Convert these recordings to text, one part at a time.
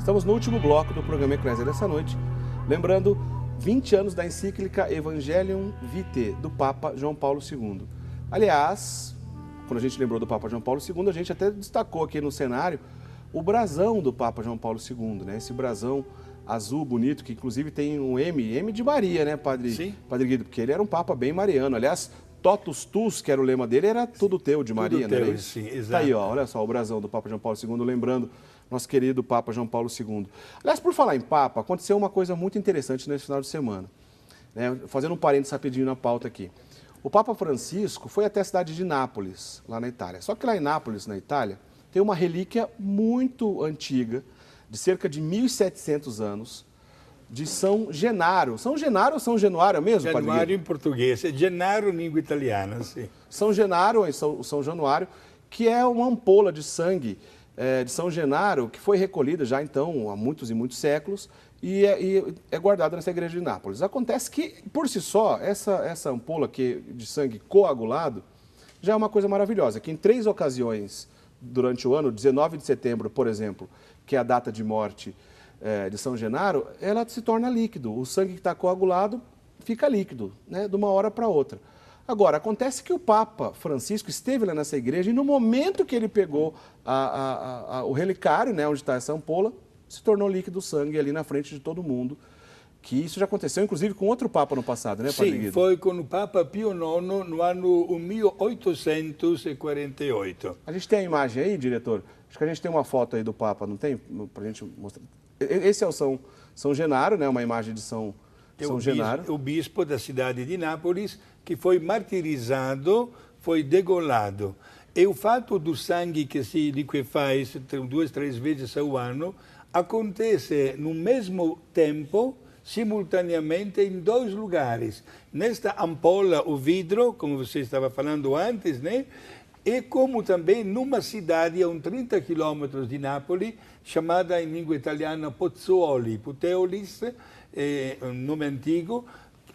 Estamos no último bloco do programa Eclésia dessa noite, lembrando 20 anos da encíclica Evangelium Vitae, do Papa João Paulo II. Aliás, quando a gente lembrou do Papa João Paulo II, a gente até destacou aqui no cenário o brasão do Papa João Paulo II, né? Esse brasão azul bonito, que inclusive tem um M de Maria, né, Padre Guido? Porque ele era um Papa bem mariano. Aliás, Totus Tus, que era o lema dele, era tudo teu de Maria, tudo né? Teu, sim, exato. Tá aí, ó, olha só o brasão do Papa João Paulo II, lembrando nosso querido Papa João Paulo II. Aliás, por falar em Papa, aconteceu uma coisa muito interessante nesse final de semana, né? Fazendo um parênteses rapidinho na pauta aqui. O Papa Francisco foi até a cidade de Nápoles, lá na Itália. Só que lá em Nápoles, na Itália, tem uma relíquia muito antiga, de cerca de 1.700 anos, de São Genaro. São Genaro ou São Januário mesmo, Padre? Januário em português, é Genaro em língua italiana, sim. São Genaro, ou São Januário, que é uma ampola de sangue de São Genaro, que foi recolhida já então há muitos e muitos séculos, e é guardada nessa igreja de Nápoles. Acontece que, por si só, essa ampola de sangue coagulado já é uma coisa maravilhosa, que em 3 ocasiões durante o ano, 19 de setembro, por exemplo, que é a data de morte de São Genaro, ela se torna líquido. O sangue que está coagulado fica líquido, né, de uma hora para outra. Agora, acontece que o Papa Francisco esteve lá nessa igreja e no momento que ele pegou o relicário, né, onde está essa ampola, se tornou líquido o sangue ali na frente de todo mundo. Que isso já aconteceu, inclusive, com outro Papa no passado, né, Padre Guido? Sim, foi com o Papa Pio IX no ano 1848. A gente tem a imagem aí, diretor? Acho que a gente tem uma foto aí do Papa, não tem? Para a gente mostrar. Esse é o São Genaro, né? Uma imagem de São Genaro. O bispo da cidade de Nápoles, que foi martirizado, foi degolado. E o fato do sangue que se liquefaz 2, 3 vezes ao ano acontece no mesmo tempo, simultaneamente em 2 lugares. Nesta ampola, o vidro, como você estava falando antes, né? E como também numa cidade a uns 30 quilômetros de Nápoles, chamada em língua italiana Pozzuoli, Puteolis, um nome antigo,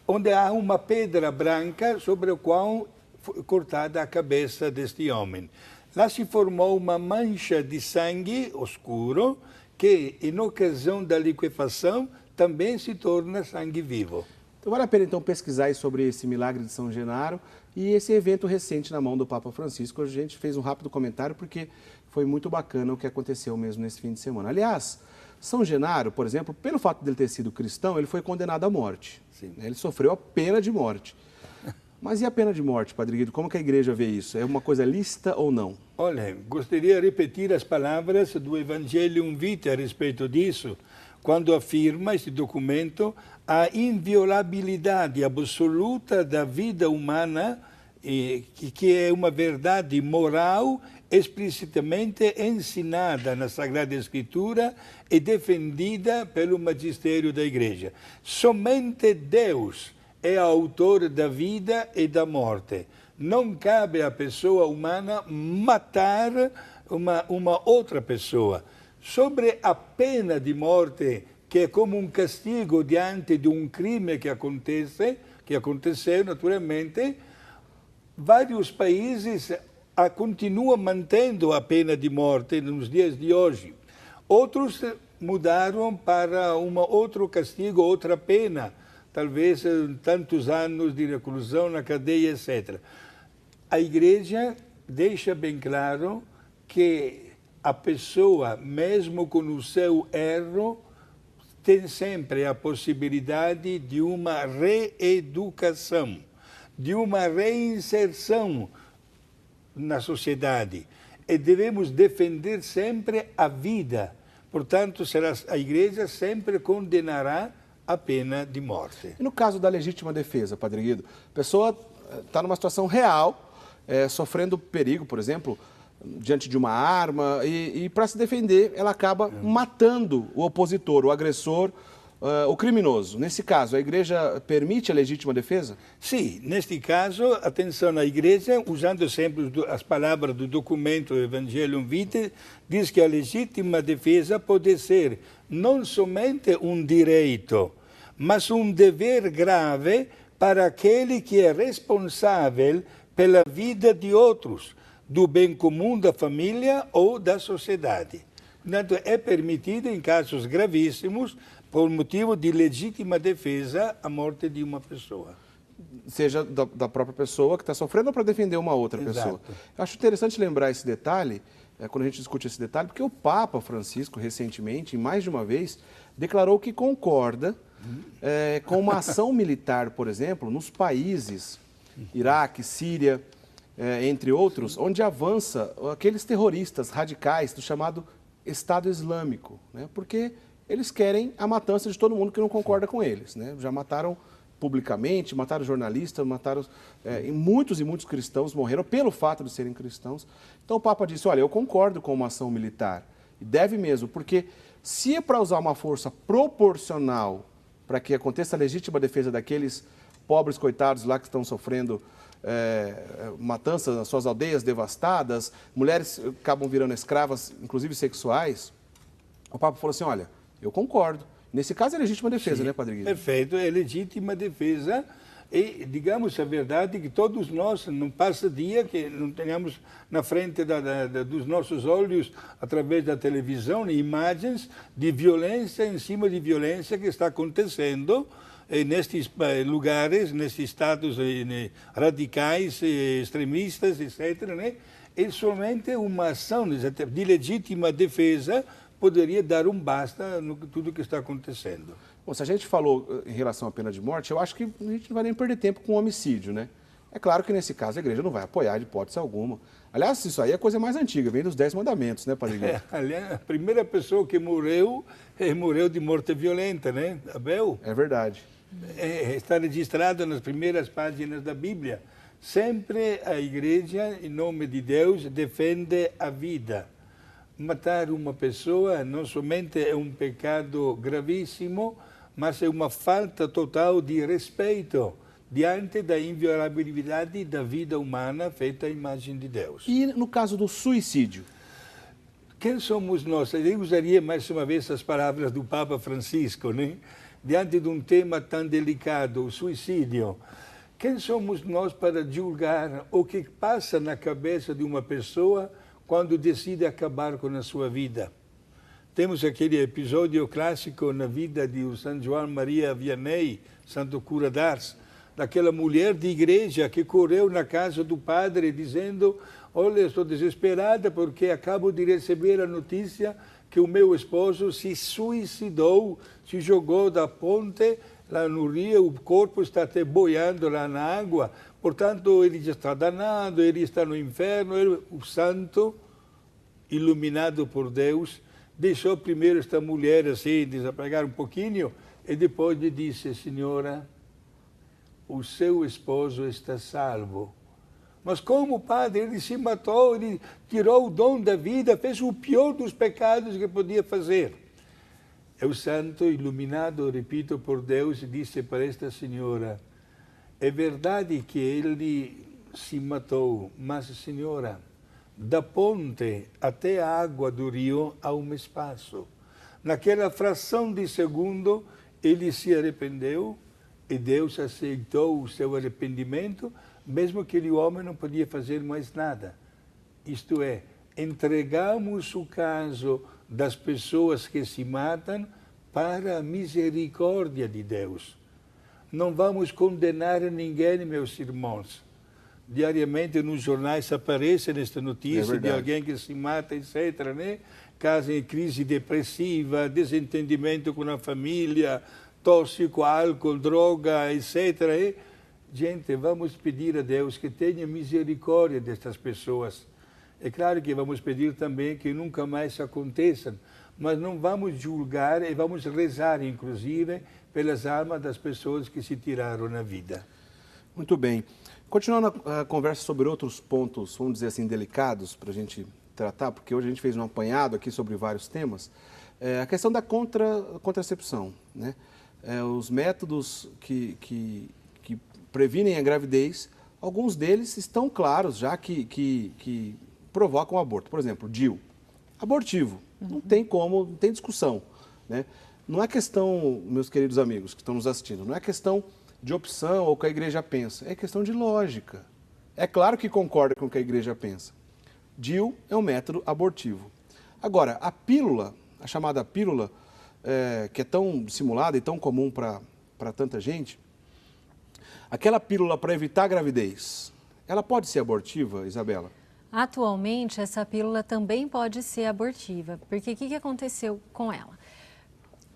onde há uma pedra branca sobre a qual foi cortada a cabeça deste homem. Lá se formou uma mancha de sangue escuro, que, em ocasião da liquefação, também se torna sangue vivo. Então vale a pena então pesquisar aí sobre esse milagre de São Genaro e esse evento recente na mão do Papa Francisco. A gente fez um rápido comentário porque foi muito bacana o que aconteceu mesmo nesse fim de semana. Aliás, São Genaro, por exemplo, pelo fato de ele ter sido cristão, ele foi condenado à morte. Sim. Ele sofreu a pena de morte. Mas e a pena de morte, Padre Guido? Como que a igreja vê isso? É uma coisa lícita ou não? Olha, gostaria de repetir as palavras do Evangelium Vitae a respeito disso, quando afirma este documento a inviolabilidade absoluta da vida humana, que é uma verdade moral explicitamente ensinada na Sagrada Escritura e defendida pelo magistério da Igreja. Somente Deus é autor da vida e da morte. Não cabe à pessoa humana matar uma outra pessoa. Sobre a pena de morte, que é como um castigo diante de um crime que aconteceu naturalmente, vários países continuam mantendo a pena de morte nos dias de hoje. Outros mudaram para outro castigo, outra pena, talvez tantos anos de reclusão na cadeia, etc. A Igreja deixa bem claro que a pessoa, mesmo com o seu erro, tem sempre a possibilidade de uma reeducação, de uma reinserção na sociedade. E devemos defender sempre a vida. Portanto, a Igreja sempre condenará a pena de morte. E no caso da legítima defesa, Padre Guido, a pessoa está numa situação real, sofrendo perigo, por exemplo, diante de uma arma, e para se defender, ela acaba matando o opositor, o agressor, o criminoso. Nesse caso, a Igreja permite a legítima defesa? Sim, neste caso, atenção, a Igreja, usando sempre as palavras do documento Evangelium Vitae, diz que a legítima defesa pode ser não somente um direito, mas um dever grave para aquele que é responsável pela vida de outros, do bem comum da família ou da sociedade. Portanto, é permitido em casos gravíssimos, por motivo de legítima defesa, a morte de uma pessoa. Seja da própria pessoa que está sofrendo ou para defender uma outra pessoa. Eu acho interessante lembrar esse detalhe, quando a gente discute esse detalhe, porque o Papa Francisco, recentemente, mais de uma vez, declarou que concorda com uma ação militar, por exemplo, nos países Iraque, Síria, entre outros, onde avança aqueles terroristas radicais do chamado Estado Islâmico, né? Porque eles querem a matança de todo mundo que não concorda com eles, né? Já mataram publicamente, mataram jornalistas, mataram... e muitos cristãos morreram pelo fato de serem cristãos. Então o Papa disse, olha, eu concordo com uma ação militar, e deve mesmo, porque se é para usar uma força proporcional para que aconteça a legítima defesa daqueles pobres coitados lá que estão sofrendo matanças nas suas aldeias devastadas, mulheres acabam virando escravas, inclusive sexuais, o Papa falou assim, olha, eu concordo. Nesse caso é legítima defesa, sim, né, Padre Guilherme? Perfeito, é legítima defesa. E, digamos a verdade, que todos nós, não passa dia que não tenhamos na frente dos nossos olhos, através da televisão, imagens de violência em cima de violência que está acontecendo nestes lugares, nesses estados radicais, extremistas, etc. Né? E somente uma ação de legítima defesa poderia dar um basta no tudo que está acontecendo. Bom, se a gente falou em relação à pena de morte, eu acho que a gente não vai nem perder tempo com o homicídio, né? É claro que nesse caso a igreja não vai apoiar de hipótese alguma. Aliás, isso aí é a coisa mais antiga, vem dos 10 mandamentos, né, Padre Guilherme? Aliás, a primeira pessoa que morreu de morte violenta, né? Abel. É verdade. Está registrado nas primeiras páginas da Bíblia. Sempre a igreja, em nome de Deus, defende a vida. Matar uma pessoa não somente é um pecado gravíssimo, mas é uma falta total de respeito diante da inviolabilidade da vida humana feita à imagem de Deus. E no caso do suicídio? Quem somos nós? Eu usaria mais uma vez as palavras do Papa Francisco, né? Diante de um tema tão delicado, o suicídio. Quem somos nós para julgar o que passa na cabeça de uma pessoa quando decide acabar com a sua vida? Temos aquele episódio clássico na vida de São João Maria Vianney, santo cura d'Ars, daquela mulher de igreja que correu na casa do padre dizendo: olha, estou desesperada porque acabo de receber a notícia que o meu esposo se suicidou, se jogou da ponte lá no rio, o corpo está até boiando lá na água, portanto ele já está danado, ele está no inferno. O santo, iluminado por Deus, deixou primeiro esta mulher assim, desapegar um pouquinho, e depois lhe disse: senhora, o seu esposo está salvo. Mas como, padre? Ele se matou, ele tirou o dom da vida, fez o pior dos pecados que podia fazer. E o santo, iluminado, repito, por Deus, disse para esta senhora: é verdade que ele se matou, mas, senhora, da ponte até a água do rio há um espaço. Naquela fração de segundo, ele se arrependeu e Deus aceitou o seu arrependimento, mesmo que o homem não podia fazer mais nada. Isto é, entregamos o caso das pessoas que se matam para a misericórdia de Deus. Não vamos condenar ninguém, meus irmãos. Diariamente nos jornais aparece esta notícia de alguém que se mata, etc., né? Caso em crise depressiva, desentendimento com a família, tóxico, álcool, droga, etc., e gente, vamos pedir a Deus que tenha misericórdia destas pessoas. É claro que vamos pedir também que nunca mais aconteçam, mas não vamos julgar e vamos rezar, inclusive, pelas almas das pessoas que se tiraram a vida. Muito bem. Continuando a conversa sobre outros pontos, vamos dizer assim, delicados para a gente tratar, porque hoje a gente fez um apanhado aqui sobre vários temas, a questão da contracepção, né? Os métodos que previnem a gravidez, alguns deles estão claros já que provocam aborto. Por exemplo, DIU, abortivo, não tem como, não tem discussão, né? Não é questão, meus queridos amigos que estão nos assistindo, não é questão de opção ou o que a igreja pensa, é questão de lógica. É claro que concorda com o que a igreja pensa. DIU é um método abortivo. Agora, a pílula, a chamada pílula, que é tão simulada e tão comum para tanta gente, aquela pílula para evitar a gravidez, ela pode ser abortiva, Isabela? Atualmente, essa pílula também pode ser abortiva, porque o que aconteceu com ela?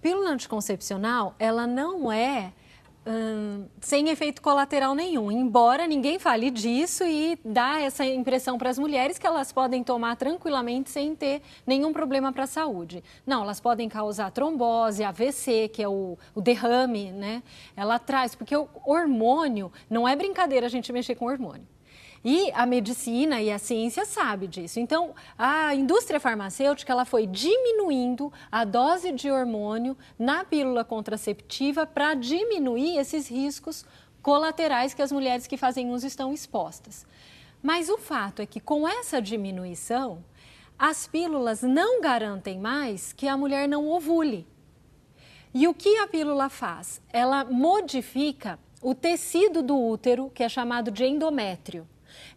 Pílula anticoncepcional, ela não é sem efeito colateral nenhum, embora ninguém fale disso e dá essa impressão para as mulheres que elas podem tomar tranquilamente sem ter nenhum problema para a saúde. Não, elas podem causar trombose, AVC, que é o derrame, né? Ela traz, porque o hormônio, não é brincadeira a gente mexer com hormônio. E a medicina e a ciência sabe disso. Então, a indústria farmacêutica ela foi diminuindo a dose de hormônio na pílula contraceptiva para diminuir esses riscos colaterais que as mulheres que fazem uso estão expostas. Mas o fato é que com essa diminuição, as pílulas não garantem mais que a mulher não ovule. E o que a pílula faz? Ela modifica o tecido do útero, que é chamado de endométrio.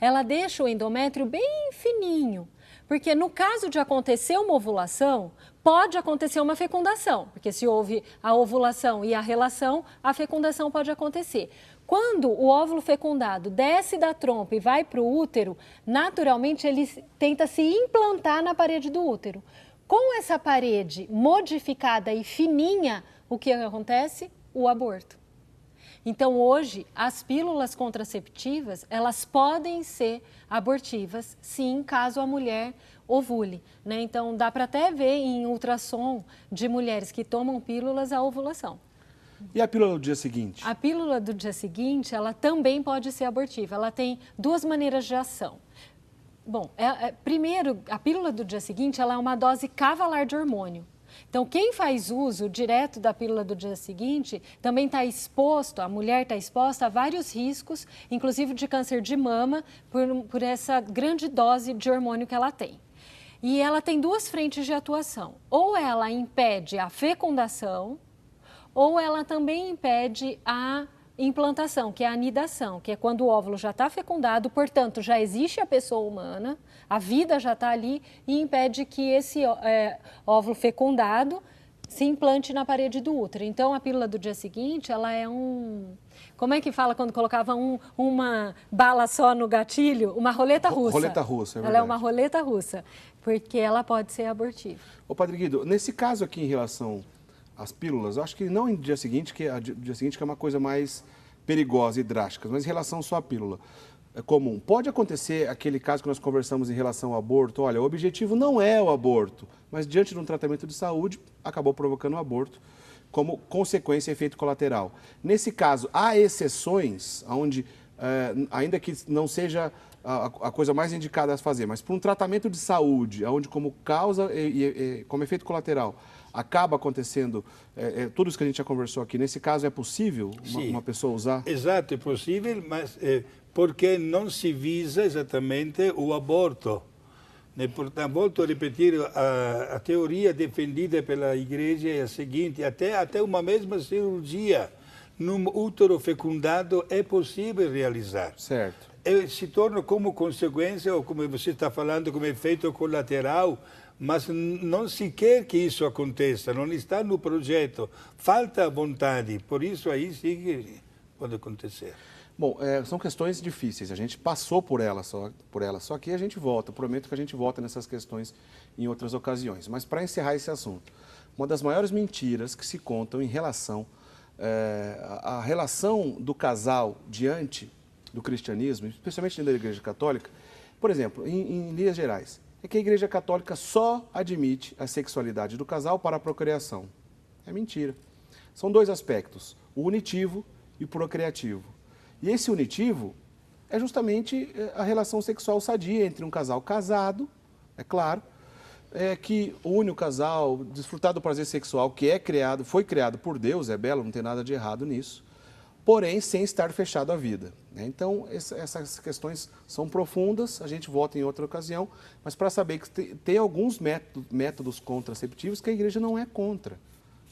Ela deixa o endométrio bem fininho, porque no caso de acontecer uma ovulação, pode acontecer uma fecundação, porque se houve a ovulação e a relação, a fecundação pode acontecer. Quando o óvulo fecundado desce da trompa e vai para o útero, naturalmente ele tenta se implantar na parede do útero. Com essa parede modificada e fininha, o que acontece? O aborto. Então, hoje, as pílulas contraceptivas, elas podem ser abortivas, sim, caso a mulher ovule, né? Então, dá para até ver em ultrassom de mulheres que tomam pílulas a ovulação. E a pílula do dia seguinte? A pílula do dia seguinte, ela também pode ser abortiva. Ela tem duas maneiras de ação. Bom, primeiro, a pílula do dia seguinte, ela é uma dose cavalar de hormônio. Então, quem faz uso direto da pílula do dia seguinte também está exposto, a mulher está exposta a vários riscos, inclusive de câncer de mama, por essa grande dose de hormônio que ela tem. E ela tem duas frentes de atuação. Ou ela impede a fecundação, ou ela também impede a implantação, que é a anidação, que é quando o óvulo já está fecundado, portanto, já existe a pessoa humana, a vida já está ali e impede que esse óvulo fecundado se implante na parede do útero. Então, a pílula do dia seguinte, ela é como é que fala quando colocava uma bala só no gatilho? Uma roleta russa. Roleta russa, é verdade. Ela é uma roleta russa, porque ela pode ser abortiva. Ô, Padre Guido, nesse caso aqui em relação às pílulas, eu acho que não em dia seguinte, que é uma coisa mais perigosa e drástica, mas em relação só à pílula. É comum. Pode acontecer aquele caso que nós conversamos em relação ao aborto. Olha, o objetivo não é o aborto, mas diante de um tratamento de saúde, acabou provocando o aborto como consequência e efeito colateral. Nesse caso, há exceções onde, ainda que não seja a coisa mais indicada a fazer, mas para um tratamento de saúde, onde como causa e como efeito colateral acaba acontecendo tudo isso que a gente já conversou aqui. Nesse caso, é possível uma pessoa usar? Exato, é possível, mas porque não se visa exatamente o aborto. Portanto, volto a repetir, a teoria defendida pela Igreja é a seguinte: até uma mesma cirurgia num útero fecundado é possível realizar. Certo. Se torna como consequência, ou como você está falando, como efeito colateral, mas não se quer que isso aconteça, não está no projeto, falta vontade, por isso aí sim que pode acontecer. Bom, são questões difíceis, a gente passou por elas, só que a gente volta, prometo que a gente volta nessas questões em outras ocasiões. Mas para encerrar esse assunto, uma das maiores mentiras que se contam em relação à relação do casal diante do cristianismo, especialmente dentro da Igreja Católica, por exemplo, em linhas gerais, é que a Igreja Católica só admite a sexualidade do casal para a procriação. É mentira. São dois aspectos, o unitivo e o procriativo. E esse unitivo é justamente a relação sexual sadia entre um casal casado, é claro, que une o casal, desfrutar do prazer sexual que foi criado por Deus, é belo, não tem nada de errado nisso, porém sem estar fechado à vida. Então, essas questões são profundas, a gente volta em outra ocasião, mas para saber que tem alguns métodos contraceptivos que a igreja não é contra,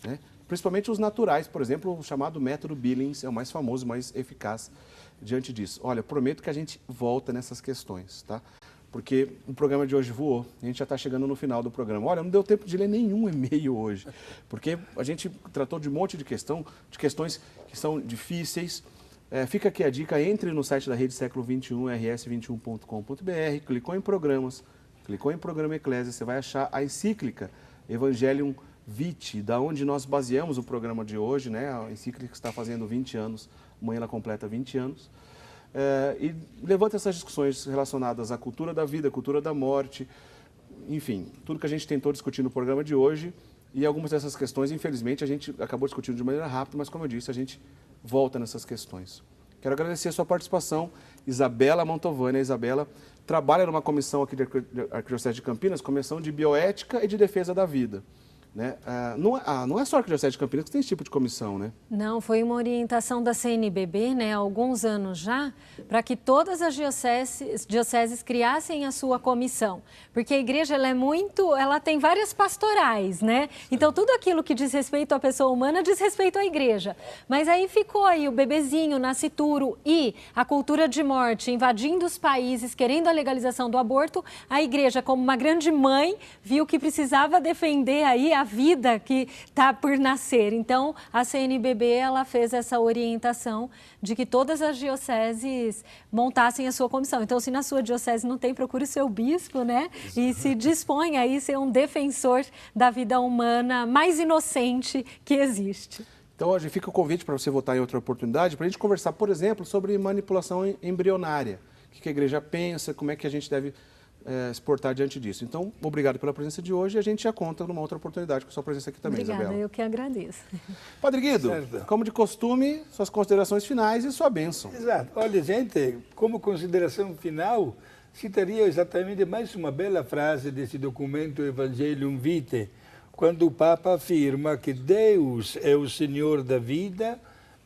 né? Principalmente os naturais, por exemplo, o chamado método Billings é o mais famoso, mais eficaz diante disso. Olha, prometo que a gente volta nessas questões, tá? porque o programa de hoje voou. A gente já está chegando no final do programa. Olha, não deu tempo de ler nenhum e-mail hoje, porque a gente tratou de um monte de questões que são difíceis. Fica aqui a dica, entre no site da Rede Século 21, rs21.com.br, clicou em programas, clicou em programa Eclésia, você vai achar a encíclica Evangelium Vitae, da onde nós baseamos o programa de hoje, né? A encíclica está fazendo 20 anos, amanhã ela completa 20 anos. E levanta essas discussões relacionadas à cultura da vida, à cultura da morte, enfim, tudo que a gente tentou discutir no programa de hoje. E algumas dessas questões, infelizmente, a gente acabou discutindo de maneira rápida, mas como eu disse, a gente volta nessas questões. Quero agradecer a sua participação, Isabela Mantovani. A Isabela trabalha numa comissão aqui da Arquidiocese de Campinas, comissão de bioética e de defesa da vida. Né? Não é só a Arquidiocese de Campinas que tem esse tipo de comissão, né? Não, foi uma orientação da CNBB, né, há alguns anos já, para que todas as dioceses criassem a sua comissão. Porque a igreja, ela tem várias pastorais, né? Então, tudo aquilo que diz respeito à pessoa humana diz respeito à igreja. Mas aí ficou aí o bebezinho, o nascituro e a cultura de morte invadindo os países, querendo a legalização do aborto. A igreja, como uma grande mãe, viu que precisava defender aí a vida que está por nascer. Então, a CNBB ela fez essa orientação de que todas as dioceses montassem a sua comissão. Então, se na sua diocese não tem, procure o seu bispo, né? E se dispõe aí a ser um defensor da vida humana mais inocente que existe. Então, hoje fica o convite para você votar em outra oportunidade, para a gente conversar, por exemplo, sobre manipulação embrionária. O que a igreja pensa, como é que a gente deve se portar diante disso. Então, obrigado pela presença de hoje e a gente já conta numa outra oportunidade com a sua presença aqui também, Obrigada, Isabela. eu que agradeço. Padre Guido, como de costume, suas considerações finais e sua bênção. Exato. Olha, gente, como consideração final, citaria exatamente mais uma bela frase desse documento Evangelium Vitae, quando o Papa afirma que Deus é o Senhor da vida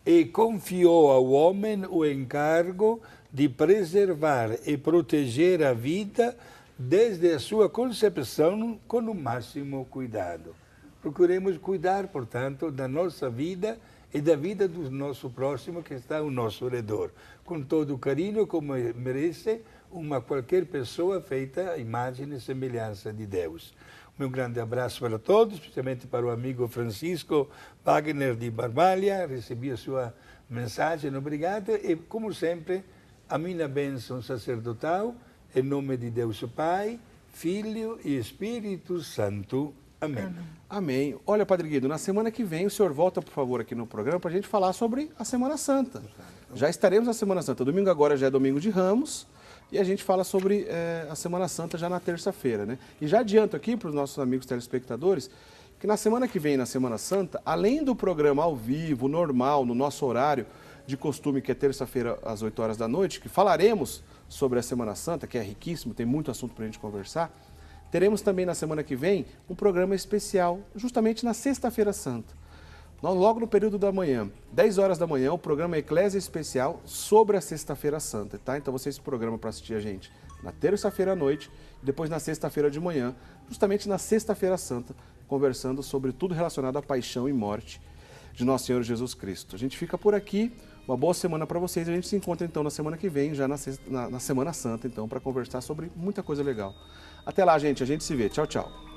e confiou ao homem o encargo de preservar e proteger a vida desde a sua concepção com o máximo cuidado. Procuremos cuidar, portanto, da nossa vida e da vida do nosso próximo que está ao nosso redor, com todo o carinho como merece qualquer pessoa feita à imagem e semelhança de Deus. Um grande abraço para todos, especialmente para o amigo Francisco Wagner de Barbalha. Recebi a sua mensagem, obrigado. E, como sempre, a minha bênção sacerdotal, em nome de Deus o Pai, Filho e Espírito Santo. Amém. Amém. Olha, Padre Guido, na semana que vem o senhor volta, por favor, aqui no programa para a gente falar sobre a Semana Santa. Já estaremos na Semana Santa. Domingo agora já é domingo de Ramos e a gente fala sobre a Semana Santa já na terça-feira, né? E já adianto aqui para os nossos amigos telespectadores que na semana que vem, na Semana Santa, além do programa ao vivo, normal, no nosso horário de costume, que é terça-feira às 8 horas da noite, que falaremos sobre a Semana Santa, que é riquíssimo, tem muito assunto para a gente conversar, teremos também na semana que vem um programa especial, justamente na Sexta-feira Santa. Logo no período da manhã, 10 horas da manhã, o programa Eclésia Especial sobre a Sexta-feira Santa, tá? Então você se programa para assistir a gente na terça-feira à noite e depois na sexta-feira de manhã, justamente na Sexta-feira Santa, conversando sobre tudo relacionado à paixão e morte de Nosso Senhor Jesus Cristo. A gente fica por aqui. Uma boa semana para vocês. A gente se encontra então na semana que vem, já na Semana Santa, então, para conversar sobre muita coisa legal. Até lá, gente. A gente se vê. Tchau, tchau.